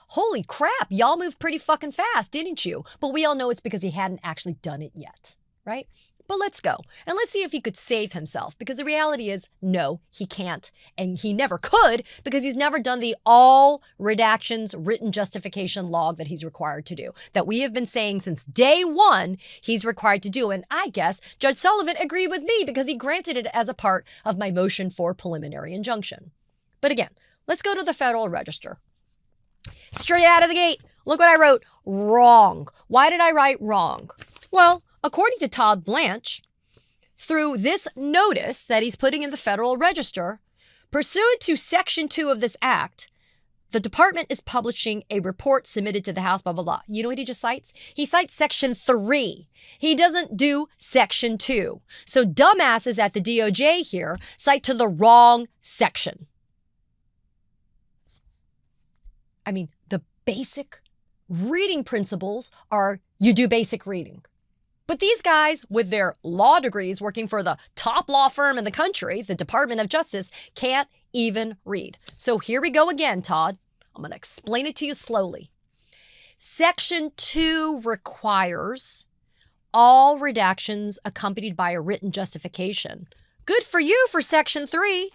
holy crap, y'all moved pretty fucking fast, didn't you? But we all know it's because he hadn't actually done it yet, right? But let's go and let's see if he could save himself, because the reality is, no, he can't, and he never could, because he's never done the all redactions written justification log that he's required to do, that we have been saying since day one he's required to do. And I guess Judge Sullivan agreed with me because he granted it as a part of my motion for preliminary injunction. But again, let's go to the Federal Register. Straight out of the gate, look what I wrote. Wrong. Why did I write wrong? Well, according to Todd Blanche, through this notice that he's putting in the Federal Register, pursuant to Section 2 of this act, the department is publishing a report submitted to the House, blah, blah, blah. You know what he just cites? He cites Section 3. He doesn't do Section 2. So dumbasses at the DOJ here cite to the wrong section. I mean, the basic reading principles are you do basic reading. But these guys with their law degrees working for the top law firm in the country, the Department of Justice, can't even read. So here we go again, Todd. I'm going to explain it to you slowly. Section 2 requires all redactions accompanied by a written justification. Good for you for Section 3.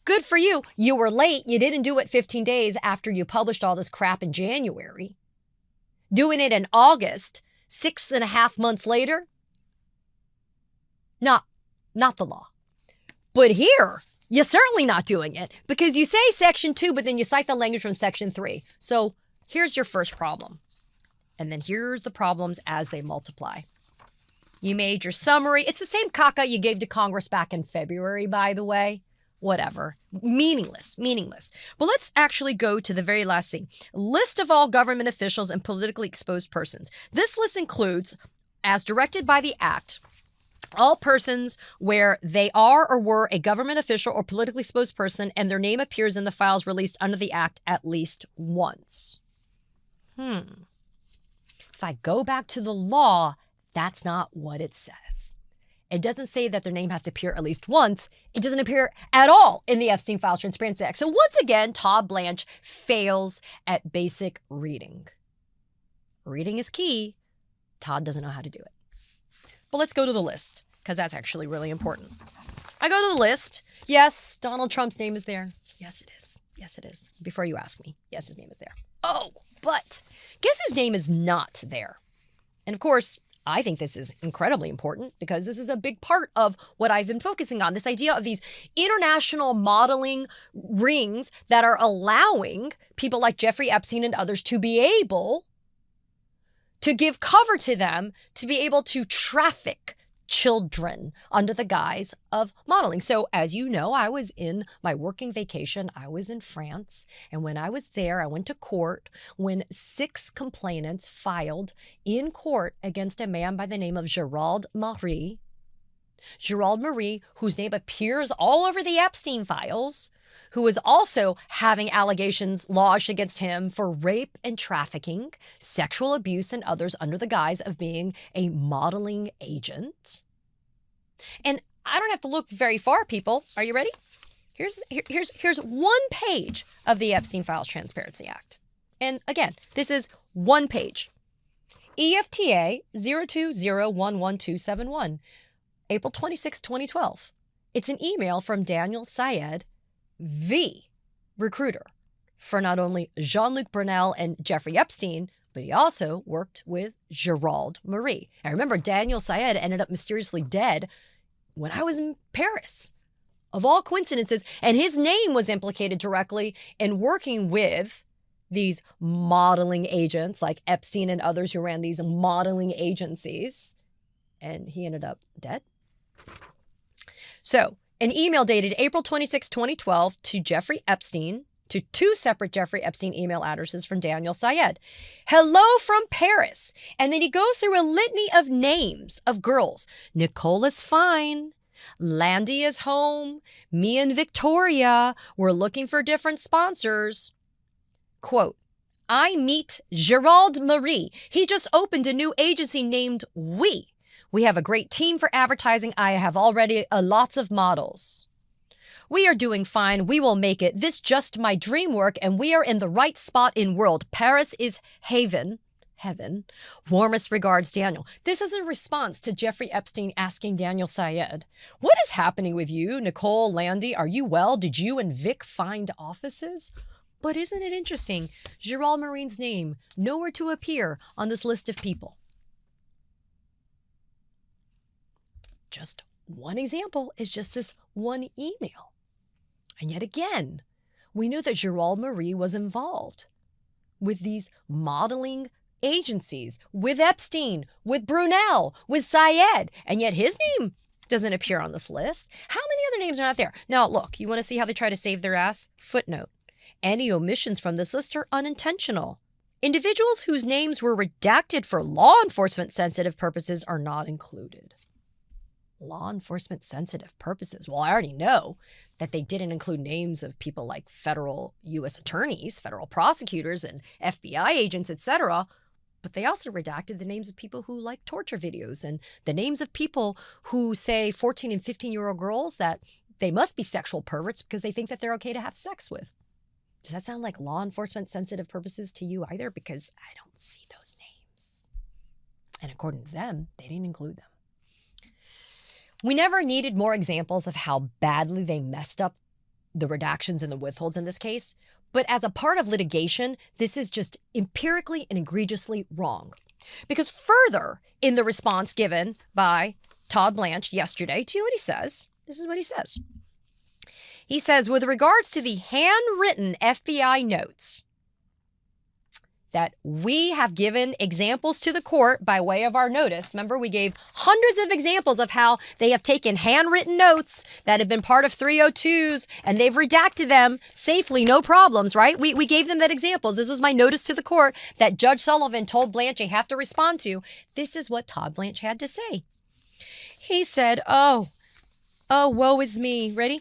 Good for you. You were late. You didn't do it 15 days after you published all this crap in January. Doing it in August, 6.5 months later, not the law. But here, you're certainly not doing it because you say Section 2, but then you cite the language from Section 3. So here's your first problem. And then here's the problems as they multiply. You made your summary. It's the same caca you gave to Congress back in February, by the way. Whatever. Meaningless. But let's actually go to the very last thing. List of all government officials and politically exposed persons. This list includes, as directed by the Act, all persons where they are or were a government official or politically exposed person and their name appears in the files released under the Act at least once. If I go back to the law, that's not what it says. It doesn't say that their name has to appear at least once. It doesn't appear at all in the Epstein Files Transparency Act. So once again, Todd Blanche fails at basic reading. Reading is key. Todd doesn't know how to do it. But let's go to the list, because that's actually really important. I go to the list. Yes, Donald Trump's name is there. Yes, it is. Yes, it is. Before you ask me, yes, his name is there. Oh, but guess whose name is not there? And of course, I think this is incredibly important because this is a big part of what I've been focusing on, this idea of these international modeling rings that are allowing people like Jeffrey Epstein and others to be able to give cover to them, to be able to traffic children under the guise of modeling. So as you know, I was in my working vacation. I was in France. And when I was there, I went to court when 6 complainants filed in court against a man by the name of Gerald Marie. Gerald Marie, whose name appears all over the Epstein files, who was also having allegations lodged against him for rape and trafficking, sexual abuse, and others under the guise of being a modeling agent. And I don't have to look very far, people. Are you ready? Here's one page of the Epstein Files Transparency Act. And again, this is one page. EFTA 0201171, April 26, 2012. It's an email from Daniel Syed, the recruiter for not only Jean-Luc Brunel and Jeffrey Epstein, but he also worked with Gerald Marie. I remember Daniel Syed ended up mysteriously dead when I was in Paris, of all coincidences, and his name was implicated directly in working with these modeling agents like Epstein and others who ran these modeling agencies, and he ended up dead. So, an email dated April 26, 2012 to Jeffrey Epstein, to 2 separate Jeffrey Epstein email addresses from Daniel Syed. Hello from Paris. And then he goes through a litany of names of girls. Nicole is fine. Landy is home. Me and Victoria. We're looking for different sponsors. Quote, I meet Gerald Marie. He just opened a new agency named We have a great team for advertising. I have already lots of models. We are doing fine. We will make it. This just my dream work, and we are in the right spot in world. Paris is heaven. Warmest regards, Daniel. This is a response to Jeffrey Epstein asking Daniel Syed, what is happening with you? Nicole, Landy, are you well? Did you and Vic find offices? But isn't it interesting? Gerald Marine's name, nowhere to appear on this list of people. Just one example is just this one email. And yet again, we knew that Gerald Marie was involved with these modeling agencies, with Epstein, with Brunel, with Syed, and yet his name doesn't appear on this list. How many other names are not there? Now, look, you want to see how they try to save their ass? Footnote. Any omissions from this list are unintentional. Individuals whose names were redacted for law enforcement sensitive purposes are not included. Law enforcement sensitive purposes. Well, I already know that they didn't include names of people like federal U.S. attorneys, federal prosecutors, and FBI agents, etc., but they also redacted the names of people who like torture videos and the names of people who say 14 and 15-year-old girls that they must be sexual perverts because they think that they're okay to have sex with. Does that sound like law enforcement sensitive purposes to you either? Because I don't see those names. And according to them, they didn't include them. We never needed more examples of how badly they messed up the redactions and the withholds in this case. But as a part of litigation, this is just empirically and egregiously wrong. Because further in the response given by Todd Blanche yesterday, do you know what he says? This is what he says. He says, with regards to the handwritten FBI notes that we have given examples to the court by way of our notice. Remember, we gave hundreds of examples of how they have taken handwritten notes that have been part of 302s and they've redacted them safely, no problems, right? We gave them that examples. This was my notice to the court that Judge Sullivan told Blanche they have to respond to. This is what Todd Blanche had to say. He said, oh, woe is me. Ready?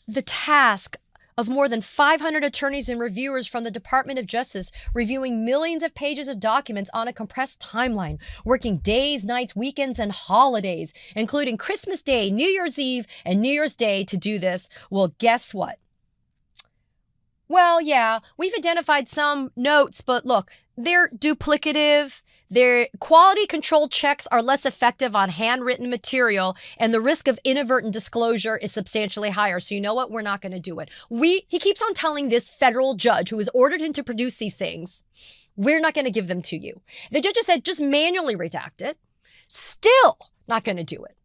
The task of more than 500 attorneys and reviewers from the Department of Justice reviewing millions of pages of documents on a compressed timeline, working days, nights, weekends, and holidays, including Christmas Day, New Year's Eve, and New Year's Day to do this. Well, guess what? Well, yeah, we've identified some notes, but look, they're duplicative. Their quality control checks are less effective on handwritten material, and the risk of inadvertent disclosure is substantially higher. So you know what? We're not going to do it. He keeps on telling this federal judge who has ordered him to produce these things, we're not going to give them to you. The judge has said, just manually redact it. Still not going to do it.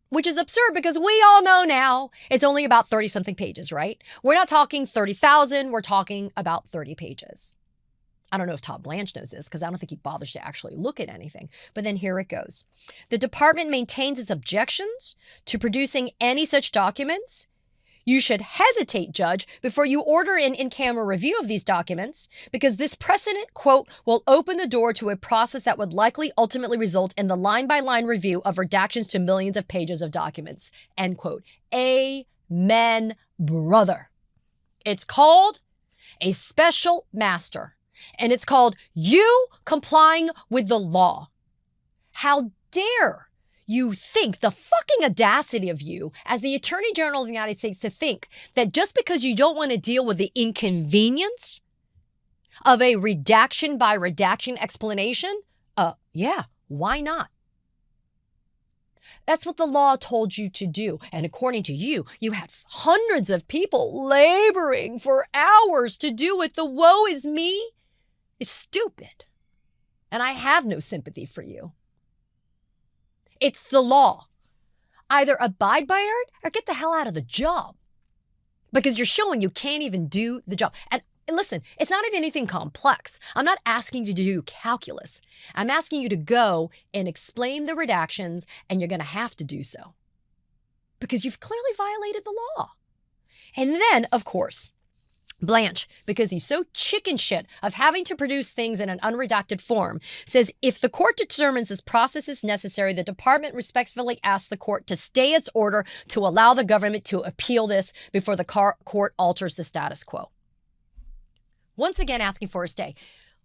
Which is absurd because we all know now it's only about 30-something pages, right? We're not talking 30,000. We're talking about 30 pages. I don't know if Todd Blanche knows this because I don't think he bothers to actually look at anything. But then here it goes. The department maintains its objections to producing any such documents. You should hesitate, Judge, before you order an in-camera review of these documents because this precedent, quote, will open the door to a process that would likely ultimately result in the line-by-line review of redactions to millions of pages of documents, end quote. Amen, brother. It's called a special master. And it's called you complying with the law. How dare you think, the fucking audacity of you as the Attorney General of the United States to think that just because you don't want to deal with the inconvenience of a redaction by redaction explanation, yeah, why not? That's what the law told you to do. And according to you, you had hundreds of people laboring for hours to do it. The woe is me is stupid. And I have no sympathy for you. It's the law. Either abide by it or get the hell out of the job. Because you're showing you can't even do the job. And listen, it's not even anything complex. I'm not asking you to do calculus. I'm asking you to go and explain the redactions, and you're going to have to do so. Because you've clearly violated the law. And then, of course, Blanche, because he's so chicken shit of having to produce things in an unredacted form, says if the court determines this process is necessary, the department respectfully asks the court to stay its order to allow the government to appeal this before the court alters the status quo. Once again, asking for a stay.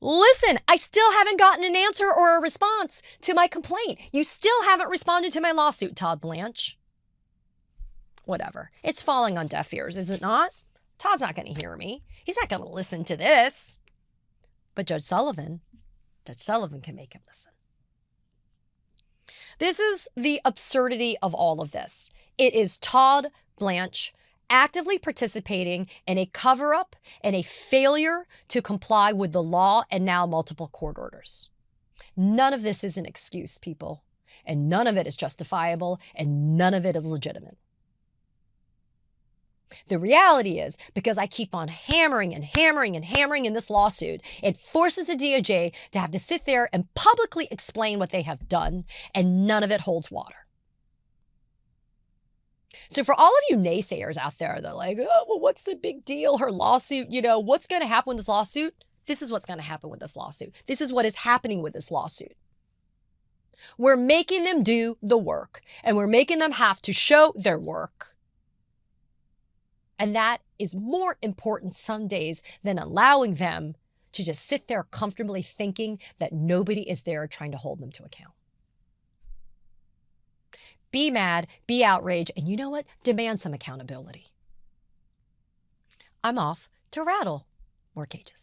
Listen, I still haven't gotten an answer or a response to my complaint. You still haven't responded to my lawsuit, Todd Blanche. whatever. It's falling on deaf ears, is it not? Todd's not going to hear me. He's not going to listen to this. But Judge Sullivan can make him listen. This is the absurdity of all of this. It is Todd Blanche actively participating in a cover-up and a failure to comply with the law and now multiple court orders. None of this is an excuse, people, and none of it is justifiable, and none of it is legitimate. The reality is, because I keep on hammering and hammering and hammering in this lawsuit, it forces the DOJ to have to sit there and publicly explain what they have done, and none of it holds water. So for all of you naysayers out there, they're like, oh, well, what's the big deal? Her lawsuit, what's going to happen with this lawsuit? This is what's going to happen with this lawsuit. This is what is happening with this lawsuit. We're making them do the work, and we're making them have to show their work. And that is more important some days than allowing them to just sit there comfortably thinking that nobody is there trying to hold them to account. Be mad, be outraged, and you know what? Demand some accountability. I'm off to rattle more cages.